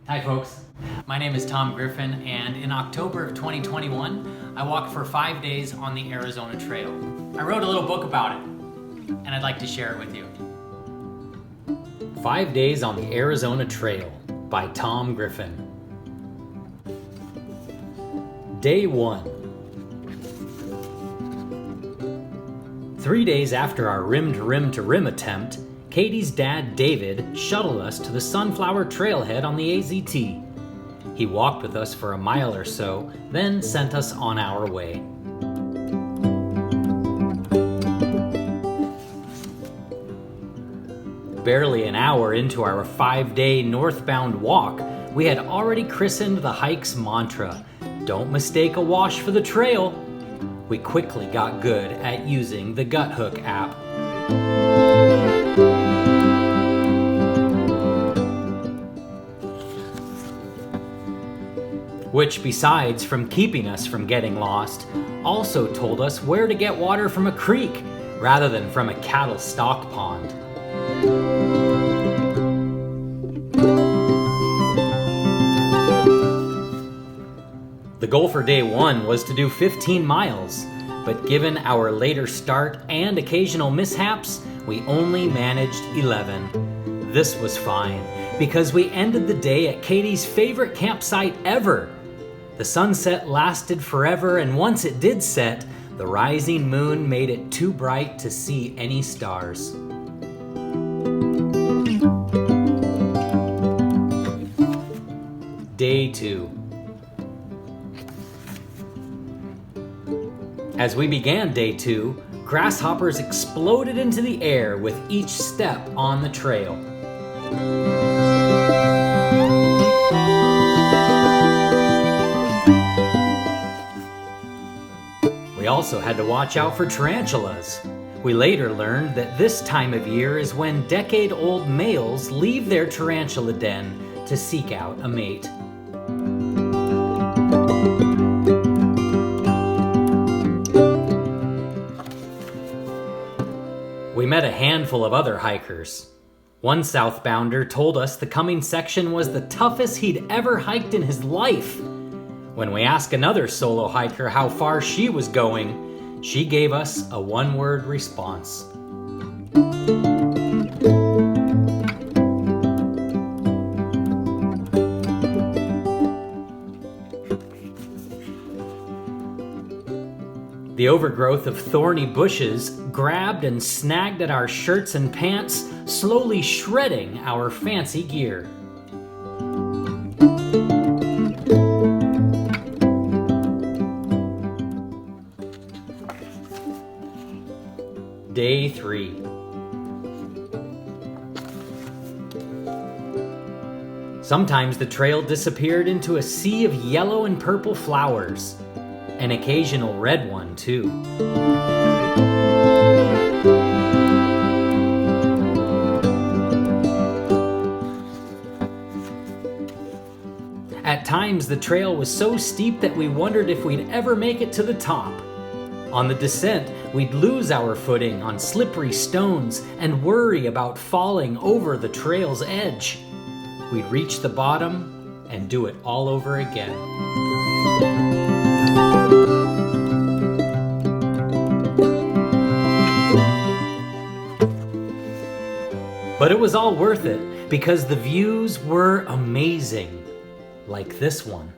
Hi folks, my name is Tom Griffen, and in October of 2021, I walked for 5 days on the Arizona Trail. I wrote a little book about it, and I'd like to share it with you. 5 Days on the Arizona Trail by Tom Griffen. Day 1. 3 days after our rim-to-rim-to-rim attempt, Katie's dad, David, shuttled us to the Sunflower Trailhead on the AZT. He walked with us for a mile or so, then sent us on our way. Barely an hour into our 5-day northbound walk, we had already christened the hike's mantra, "Don't mistake a wash for the trail." We quickly got good at using the Guthook app. Which, besides from keeping us from getting lost, also told us where to get water from a creek rather than from a cattle stock pond. The goal for day 1 was to do 15 miles, but given our later start and occasional mishaps, we only managed 11. This was fine, because we ended the day at Katie's favorite campsite ever. The sunset lasted forever, and once it did set, the rising moon made it too bright to see any stars. Day 2. As we began day 2, grasshoppers exploded into the air with each step on the trail. We also had to watch out for tarantulas. We later learned that this time of year is when decade-old males leave their tarantula den to seek out a mate. We met a handful of other hikers. One southbounder told us the coming section was the toughest he'd ever hiked in his life. When we asked another solo hiker how far she was going, she gave us a one-word response. The overgrowth of thorny bushes grabbed and snagged at our shirts and pants, slowly shredding our fancy gear. Day 3. Sometimes the trail disappeared into a sea of yellow and purple flowers. An occasional red one, too. At times, the trail was so steep that we wondered if we'd ever make it to the top. On the descent, we'd lose our footing on slippery stones and worry about falling over the trail's edge. We'd reach the bottom and do it all over again. But it was all worth it because the views were amazing, like this one.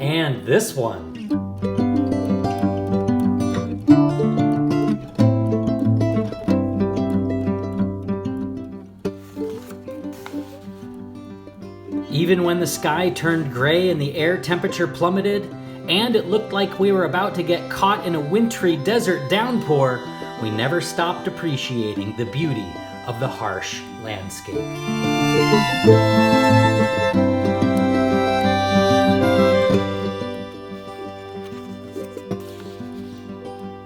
And this one. Even when the sky turned gray and the air temperature plummeted, and it looked like we were about to get caught in a wintry desert downpour, we never stopped appreciating the beauty of the harsh landscape.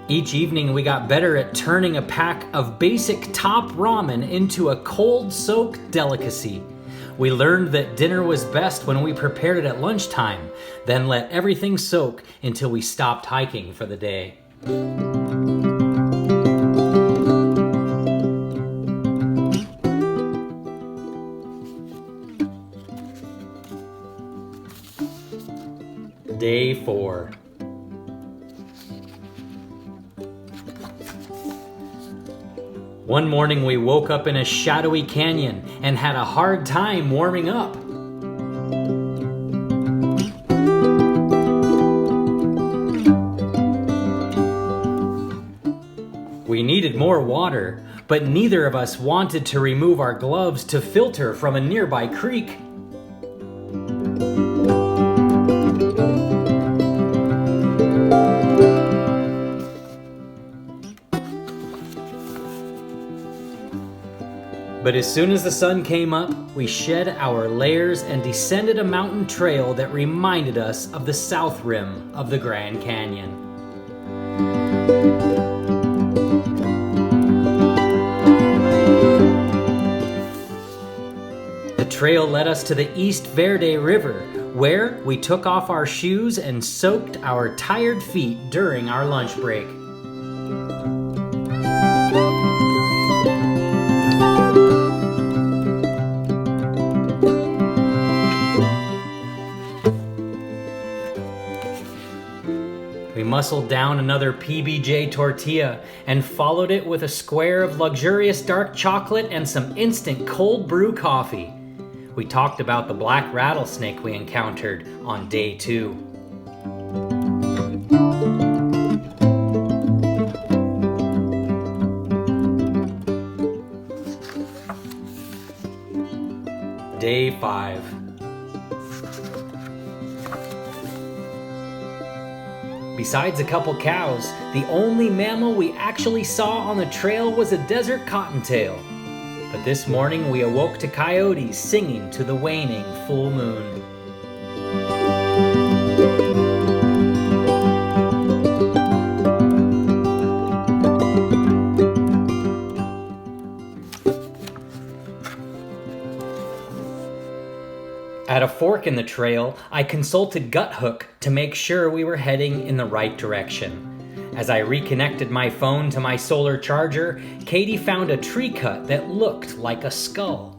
Each evening we got better at turning a pack of basic top ramen into a cold soak delicacy. We learned that dinner was best when we prepared it at lunchtime, then let everything soak until we stopped hiking for the day. One morning we woke up in a shadowy canyon and had a hard time warming up. We needed more water, but neither of us wanted to remove our gloves to filter from a nearby creek. But as soon as the sun came up, we shed our layers and descended a mountain trail that reminded us of the south rim of the Grand Canyon. The trail led us to the East Verde River, where we took off our shoes and soaked our tired feet during our lunch break. We muscled down another PBJ tortilla and followed it with a square of luxurious dark chocolate and some instant cold brew coffee. We talked about the black rattlesnake we encountered on day 2. Day 5. Besides a couple cows, the only mammal we actually saw on the trail was a desert cottontail. But this morning we awoke to coyotes singing to the waning full moon. At a fork in the trail, I consulted Guthook to make sure we were heading in the right direction. As I reconnected my phone to my solar charger, Katie found a tree cut that looked like a skull.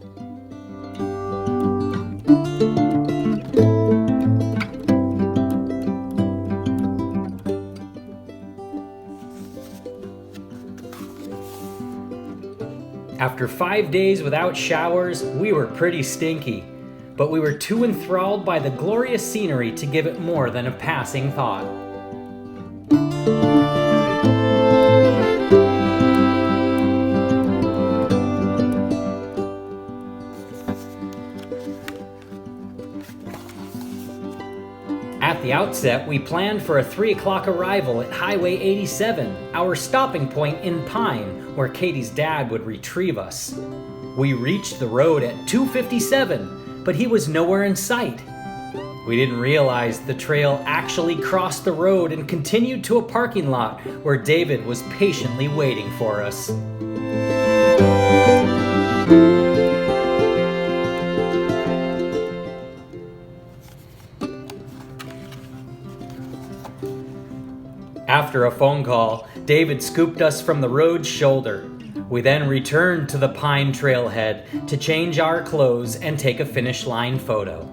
After 5 days without showers, we were pretty stinky. But we were too enthralled by the glorious scenery to give it more than a passing thought. At the outset, we planned for a 3 o'clock arrival at Highway 87, our stopping point in Pine, where Katie's dad would retrieve us. We reached the road at 2:57. But he was nowhere in sight. We didn't realize the trail actually crossed the road and continued to a parking lot where David was patiently waiting for us. After a phone call, David scooped us from the road's shoulder. We then returned to the Pine Trailhead to change our clothes and take a finish line photo.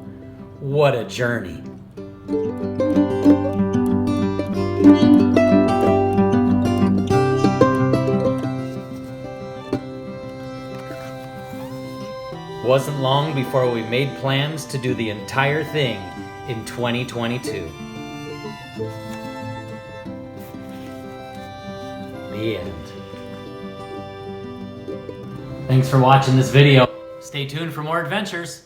What a journey. Wasn't long before we made plans to do the entire thing in 2022. The end. Thanks for watching this video. Stay tuned for more adventures.